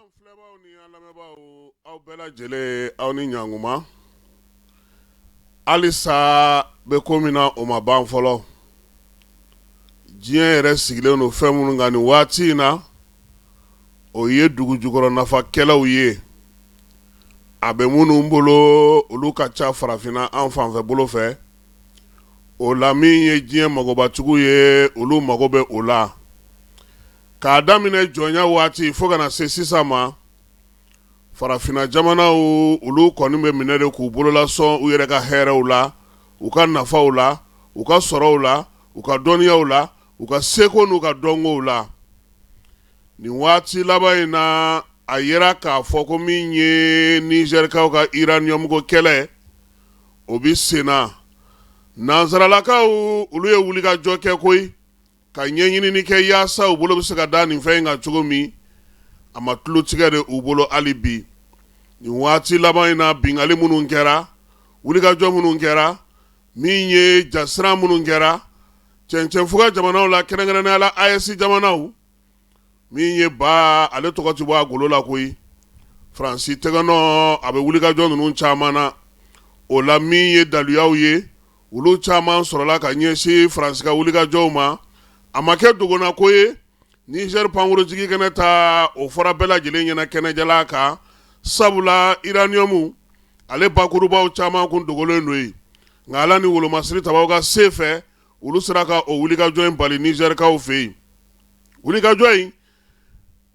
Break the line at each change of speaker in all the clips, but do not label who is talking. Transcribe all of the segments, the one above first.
An filɛbaaw ni an lamɛnbaaw aw bɛɛ lajɛlen aw ni ɲankuma. Halisa bɛ ko min na o ma ban fɔlɔ. Diɲɛ yɛrɛ sigilen don fɛn minnu kan nin waati in na, o ye dugu jukɔrɔ nafakɛlaw ye. A bɛ minnu bolo olu ka ca farafinna an fanfɛ bolo fɛ. O la min ye diɲɛ magobatigiw ye olu mago bɛ o la. K'a daminɛ jɔnya waati fo kana se sisan ma, farafinna jamanaw olu kɔni bɛ minɛ de k'u bolola sɔn u yɛrɛ ka hɛrɛw la, u ka nafaw la, u ka sɔrɔw la, u ka dɔnniyaw la, u ka seko n'u ka dɔnkow la. Nin waati laban in na a yera k'a fɔ ko min ye Nigerikaw ka uranium ko kɛlɛ o bi senna. Nansaralakaw olu ye wulikajɔ kɛ koyi, ka ɲɛɲinini kɛ yaasa u bolo bɛ se ka da nin fɛn in kan cogo min, a ma tulo tigɛ de u bolo hali bi. Nin waati laban in na bingali minnu kɛra, wulikajɔ minnu kɛra, min ye jasira minnu kɛra, cɛncɛnfuga jamanaw la kɛrɛnkɛrɛnnenya la AES jamanaw, min ye ba ale tɔgɔ ti bɔ a golo la koyi. Faransi tɛgɛnɔ a bɛ wulikajɔ ninnu caman na. O la min ye daluyaw ye, olu caman sɔrɔla ka ɲɛsin Faransi ka wulikajɔw ma. A ma kɛ dogona ko ye. Niger pankurotigi kɛnɛ ta o fɔra bɛɛ lajɛlen ɲɛna kɛnɛjala kan. Sabula uranium ale bakurubaw caman kun dogolen don yen. Nka ala ni wolomasiri tabaw ka se fɛ olu sera ka o wulikajɔ in bali Nigerikaw fɛ yen. Wulikajɔ in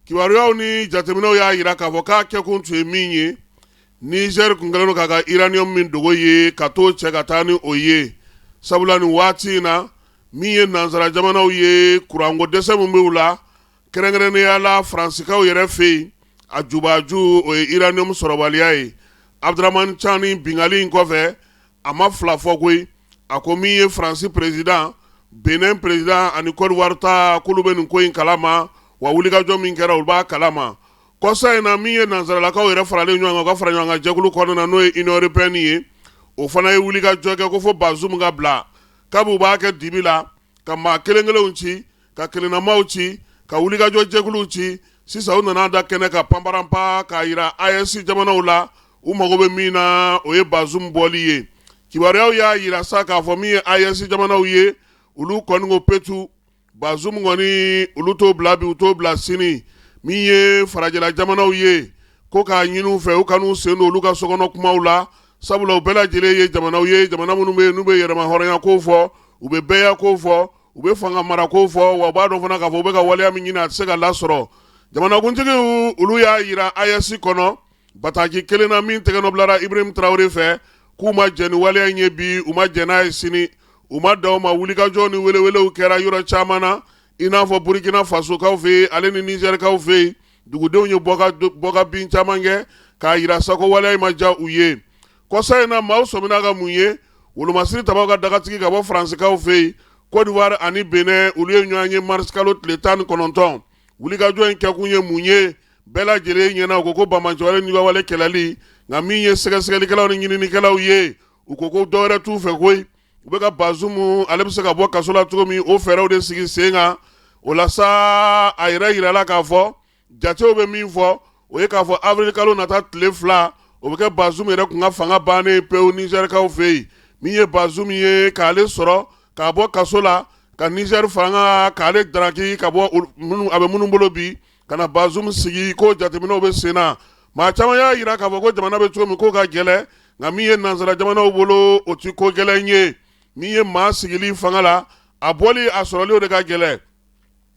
kibaruyaw ni jateminɛw y'a yira k'a fɔ k'a kɛkun tun ye min ye. Niger kun kɛlen don k'a ka uranium min dogo ye ka t'o cɛ ka taa ni o ye. Sabula nin waati in na min ye nansara jamanaw ye kuranko dɛsɛ min b'u la, kɛrɛnkɛrɛnnenya la Faransikaw yɛrɛ fɛ yen, a jubaju o ye uranium sɔrɔbaliya ye. Abdramane Chani bingali in kɔfɛ a ma fila fɔ koyi. A ko min ye Faransi président, Benin président ani Côte d'Ivoire ta k'olu bɛ nin ko in kalama, wa wulikajɔ min kɛra olu b'a kalama. Kɔsa in na min ye nansaralakaw yɛrɛ faralen ɲɔgɔn kan, u ka fara ɲɔgɔn kan jɛkulu kɔnɔna n'o ye Union européenne ye, o fana ye wulikajɔ kɛ ko fo Bazoum ka bila. Kabu b'a kɛ dibi la, ka maa kelen-kelenw ci, ka kelennamaw ci, ka wulikajɔ jɛkuluw ci. Sisan u nana da kɛnɛ ka panparanpa k'a yira AES jamanaw la, u mago bɛ min na o ye Bazoum bɔli ye. Kibaruyaw y'a yira sa k'a fɔ min ye AES jamanaw ye, olu kɔni ko petu. Bazoum kɔni olu t'o bila bi, u t'o bila sini. Min ye farajɛla jamanaw ye, ko k'a ɲini u fɛ u kan'u sen don olu ka sokɔnɔ kumaw la. Sabula u bɛɛ lajɛlen ye jamanaw ye, jamana minnu bɛ yen n'u bɛ yɛrɛma hɔrɔnya ko fɔ, u bɛ bɛɛya ko fɔ, u bɛ fanga mara ko fɔ, wa u b'a dɔn fana k'a fɔ u bɛ ka waleya min ɲini a tɛ se ka lasɔrɔ. Jamanakuntigiw olu y'a yira AES kɔnɔ, bataki kelen na min tɛgɛnɔbilara Ibrahim Traoré fɛ, k'u ma jɛ ni waleya in ye bi, u ma jɛ n'a ye sini, u ma dan o ma. Wulikajɔ ni welewelew kɛra yɔrɔ caman na, i n'a fɔ Burkina Fasokaw fɛ yen, ale ni Nigerikaw fɛ yen, dugudenw ye bɔka bin caman kɛ k'a yira sako waleya in ma diya u ye. Kɔsa in na maaw sɔmina ka mun ye, wolomasiri tabaw ka dagatigi ka bɔ Faransikaw fɛ yen, Côte d'Ivoire ani Benin olu ye ɲɔgɔn ye mars kalo tile 19. Wulikajɔ in kɛkun ye mun ye, bɛɛ lajɛlen ɲɛna u ko ko banbaanciwale ni wale kɛlɛli, nka min ye sɛgɛsɛgɛlikɛlaw ni ɲininikɛlaw ye, u ko ko dɔwɛrɛ t'u fɛ koyi. U bɛ ka Bazoum ale bɛ se ka bɔ kaso la cogo min, o fɛɛrɛw de sigi sen kan. O la sa a yɛrɛ yirala k'a fɔ jatew bɛ min fɔ, o ye k'a fɔ avril kalo nata tile 2 o bɛ kɛ Bazoum yɛrɛ kun ka fanga bannen pewu Nigerikaw fɛ yen. Min ye Bazoum ye k'ale sɔrɔ k'a bɔ kaso la, ka Niger fanga k'ale daraki ka bɔ a bɛ minnu bolo bi, ka na Bazoum sigi ko jateminɛw bɛ sen na. Maa caman y'a yira k'a fɔ ko jamana bɛ cogo min ko ka gɛlɛ, nka min ye nansara jamanaw bolo o ti ko gɛlɛn ye. Min ye maa sigili fanga la, a bɔli a sɔrɔli o de ka gɛlɛ.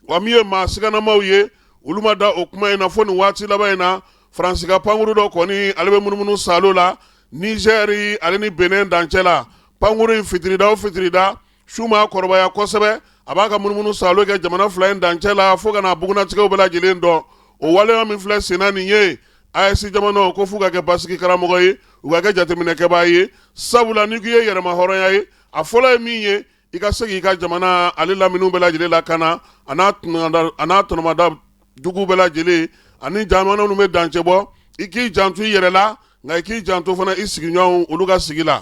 Wa min ye maa siganamaw ye, olu ma da o kuma in na fo nin waati laban in na. Faransi ka pankuru dɔ kɔni ale bɛ munumunu salo la, Nigeri ale ni Benin dancɛ la. Pankuru in fitirida o fitirida, su ma kɔrɔbaya kosɛbɛ, a b'a ka munumunu salo kɛ jamana fila in dancɛ la fo ka na bugunatigɛw bɛɛ lajɛlen dɔn. O waleya min filɛ senna nin ye, AES jamanaw ko f'u ka kɛ basigi karamɔgɔ ye, u ka kɛ jateminɛkɛbaa ye. Sabula ni k'i ye yɛrɛma hɔrɔnya ye, a fɔlɔ ye min ye, i ka se k'i ka jamana ale laminiw bɛɛ lajɛlen lakana, a n'a tɔnɔmada dugu bɛɛ lajɛlen, ani jamana minnu bɛ dancɛ bɔ, i k'i janto i yɛrɛ la, nka i k'i janto fana i sigiɲɔgɔnw olu ka sigi la.